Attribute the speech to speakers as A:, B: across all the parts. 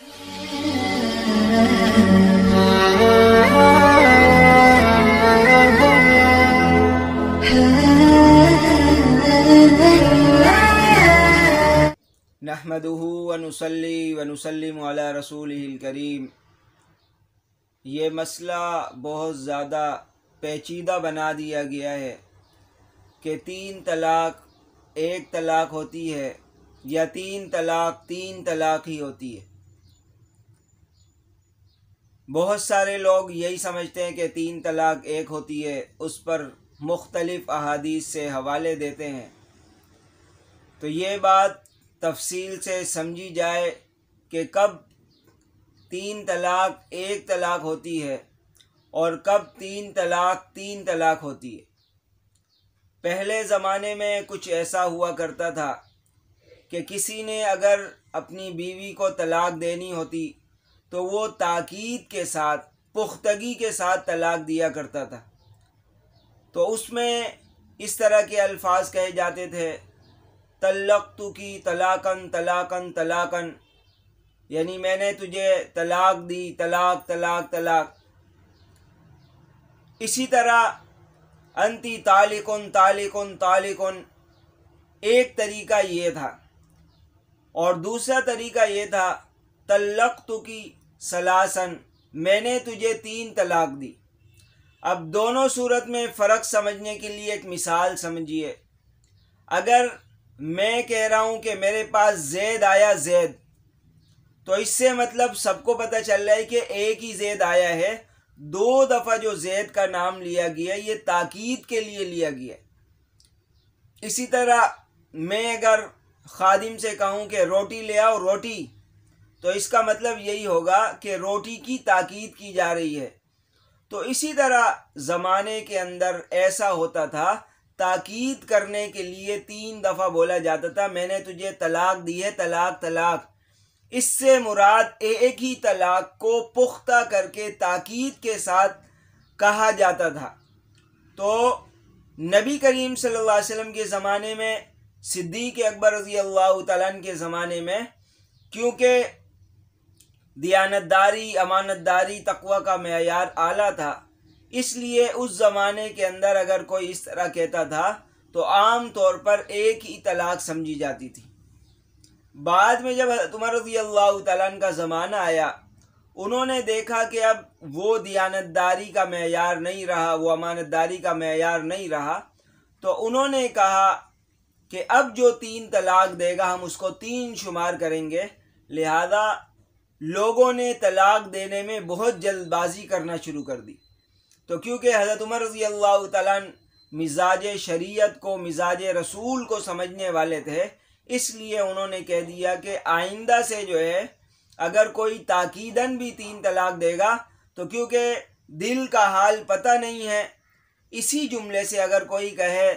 A: नहमदुहु व नुसल्ली व नुसल्लिमु अला रसूलिहिल करीम। ये मसला बहुत ज़्यादा पेचीदा बना दिया गया है कि 3 तलाक 1 तलाक होती है या 3 तलाक 3 तलाक ही होती है। बहुत सारे लोग यही समझते हैं कि 3 तलाक 1 होती है, उस पर मुख्तलिफ़ अहादीस से हवाले देते हैं। तो ये बात तफसील से समझी जाए कि कब 3 तलाक 1 तलाक होती है और कब 3 तलाक 3 तलाक होती है। पहले ज़माने में कुछ ऐसा हुआ करता था कि किसी ने अगर अपनी बीवी को तलाक देनी होती तो वो ताकीद के साथ, पुख्तगी के साथ तलाक दिया करता था। तो उसमें इस तरह के अल्फाज कहे जाते थे, तल्लक़्तुकी तलाकन तलाकन तलाकन, यानी मैंने तुझे तलाक दी, तलाक तलाक तलाक। इसी तरह अंती तालिकुन तालिकुन तालिकुन, एक तरीका ये था। और दूसरा तरीका ये था तल्लक़्तुकी सलासन, मैंने तुझे 3 तलाक दी। अब दोनों सूरत में फ़र्क समझने के लिए एक मिसाल समझिए। अगर मैं कह रहा हूँ कि मेरे पास ज़ैद आया ज़ैद, तो इससे मतलब सबको पता चल रहा है कि एक ही ज़ैद आया है। 2 दफ़ा जो ज़ैद का नाम लिया गया ये ताकीद के लिए लिया गया। इसी तरह मैं अगर खादिम से कहूँ कि रोटी ले आओ रोटी, तो इसका मतलब यही होगा कि रोटी की ताकीद की जा रही है। तो इसी तरह ज़माने के अंदर ऐसा होता था, ताकीद करने के लिए 3 दफ़ा बोला जाता था, मैंने तुझे तलाक दी है, तलाक तलाक। इससे मुराद एक ही तलाक को पुख्ता करके ताकीद के साथ कहा जाता था। तो नबी करीम सल्लल्लाहु अलैहि वसल्लम के ज़माने में, सिद्दीक़ अकबर रज़ी अल्लाह तआला अन्हु के ज़माने में, क्योंकि दियानतदारी, अमानतदारी, तक़वा का मेयार आला था, इसलिए उस ज़माने के अंदर अगर कोई इस तरह कहता था तो आम तौर पर एक ही तलाक समझी जाती थी। बाद में जब हज़रत उमर रज़ी अल्लाह तआला अन्हु का ज़माना आया, उन्होंने देखा कि अब वो दियानतदारी का मेयार नहीं रहा, वो अमानतदारी का मेयार नहीं रहा, तो उन्होंने कहा कि अब जो 3 तलाक देगा हम उसको 3 शुमार करेंगे। लिहाजा लोगों ने तलाक देने में बहुत जल्दबाजी करना शुरू कर दी। तो क्योंकि हज़रत उमर रज़ी अल्लाह तआला अन्हु मिजाज शरीयत को, मिजाज रसूल को समझने वाले थे, इसलिए उन्होंने कह दिया कि आइंदा से जो है अगर कोई ताकीदन भी 3 तलाक देगा, तो क्योंकि दिल का हाल पता नहीं है, इसी जुमले से अगर कोई कहे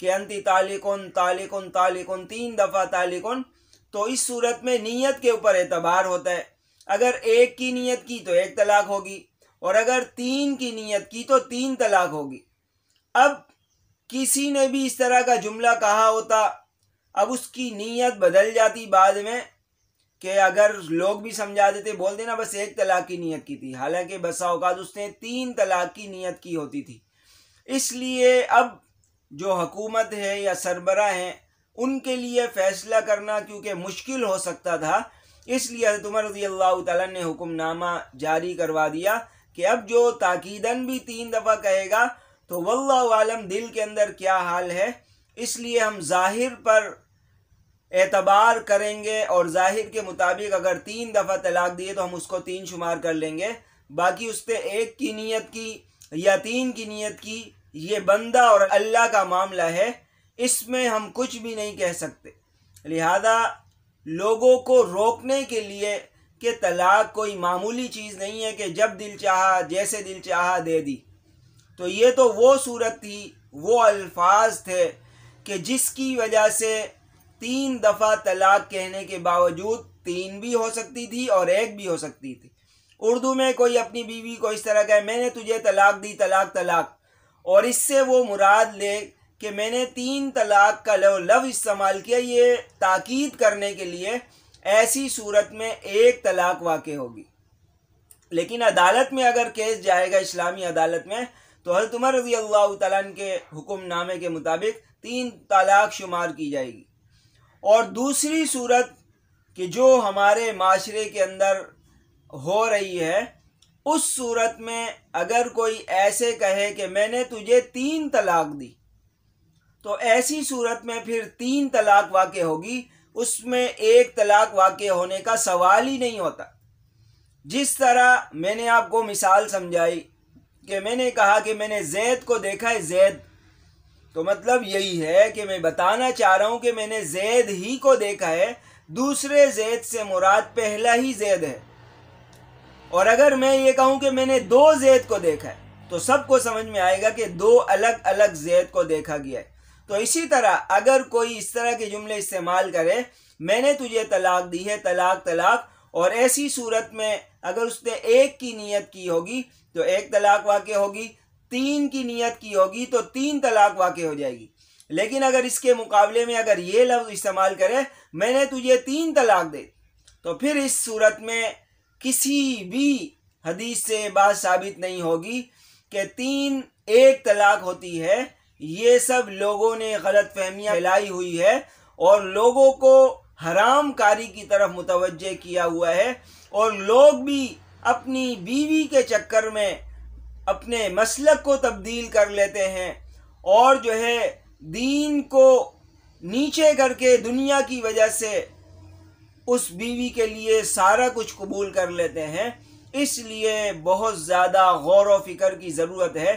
A: कि अंती तालिकुन तालिकुन तालिकुन, 3 दफ़ा तालिकुन, तो इस सूरत में नीयत के ऊपर एतबार होता है। अगर 1 की नीयत की तो 1 तलाक होगी, और अगर 3 की नीयत की तो 3 तलाक होगी। अब किसी ने भी इस तरह का जुमला कहा होता, अब उसकी नीयत बदल जाती बाद में, कि अगर लोग भी समझा देते, बोल देना बस 1 तलाक की नीयत की थी, हालांकि बसा औकात उसने 3 तलाक की नीयत की होती थी। इसलिए अब जो हुकूमत है या सरबरा हैं, उनके लिए फ़ैसला करना क्योंकि मुश्किल हो सकता था, इसलिए हज़रत उमर रज़ी अल्लाह तआला ने हुक्मनामा जारी करवा दिया कि अब जो ताकीदन भी 3 दफ़ा कहेगा तो वल्लाहु आलम दिल के अंदर क्या हाल है, इसलिए हम ज़ाहिर पर एतबार करेंगे और ज़ाहिर के मुताबिक अगर 3 दफ़ा तलाक दिए तो हम उसको 3 शुमार कर लेंगे। बाकी उस पर 1 की नीयत की या 3 की नीयत की, ये बंदा और अल्लाह का मामला है, इसमें हम कुछ भी नहीं कह सकते। लिहाजा लोगों को रोकने के लिए कि तलाक कोई मामूली चीज़ नहीं है कि जब दिल चाहा जैसे दिल चाहा दे दी, तो ये तो वो सूरत थी, वो अल्फाज थे कि जिसकी वजह से 3 दफ़ा तलाक कहने के बावजूद 3 भी हो सकती थी और 1 भी हो सकती थी। उर्दू में कोई अपनी बीवी को इस तरह कहे, मैंने तुझे तलाक दी, तलाक तलाक, और इससे वो मुराद ले कि मैंने 3 तलाक का लफ्ज़ इस्तेमाल किया, ये ताकीद करने के लिए ऐसी सूरत में एक तलाक वाक़ होगी। लेकिन अदालत में अगर केस जाएगा इस्लामी अदालत में, तो हज़रत उमर रज़ी अल्लाह तआला अन्हु के हुक्मनामे के मुताबिक 3 तलाक शुमार की जाएगी। और दूसरी सूरत कि जो हमारे माशरे के अंदर हो रही है, उस सूरत में अगर कोई ऐसे कहे कि मैंने तुझे 3 तलाक दी, तो ऐसी सूरत में फिर 3 तलाक वाक़ होगी, उसमें एक तलाक वाक़ होने का सवाल ही नहीं होता। जिस तरह मैंने आपको मिसाल समझाई कि मैंने कहा कि मैंने ज़ैद को देखा है, ज़ैद, तो मतलब यही है कि मैं बताना चाह रहा हूँ कि मैंने ज़ैद ही को देखा है, दूसरे ज़ैद से मुराद पहला ही ज़ैद है। और अगर मैं ये कहूँ कि मैंने 2 ज़ैद को देखा है, तो सबको समझ में आएगा कि 2 अलग अलग ज़ैद को देखा गया है। तो इसी तरह अगर कोई इस तरह के जुमले इस्तेमाल करे, मैंने तुझे तलाक दी है, तलाक तलाक, और ऐसी सूरत में अगर उसने 1 की नीयत की होगी तो 1 तलाक वाक़ होगी, 3 की नीयत की होगी तो 3 तलाक वाक़ हो जाएगी। लेकिन अगर इसके मुकाबले में अगर ये लफ्ज़ इस्तेमाल करे, मैंने तुझे 3 तलाक दे, तो फिर इस सूरत में किसी भी हदीस से बात साबित नहीं होगी कि 3 1 तलाक होती है। ये सब लोगों ने गलत फहमियाँ फैलाई हुई है और लोगों को हराम कारी की तरफ मुतवज्जे किया हुआ है, और लोग भी अपनी बीवी के चक्कर में अपने मसलक को तब्दील कर लेते हैं और जो है दीन को नीचे करके दुनिया की वजह से उस बीवी के लिए सारा कुछ कबूल कर लेते हैं। इसलिए बहुत ज़्यादा गौर व फिक्र की ज़रूरत है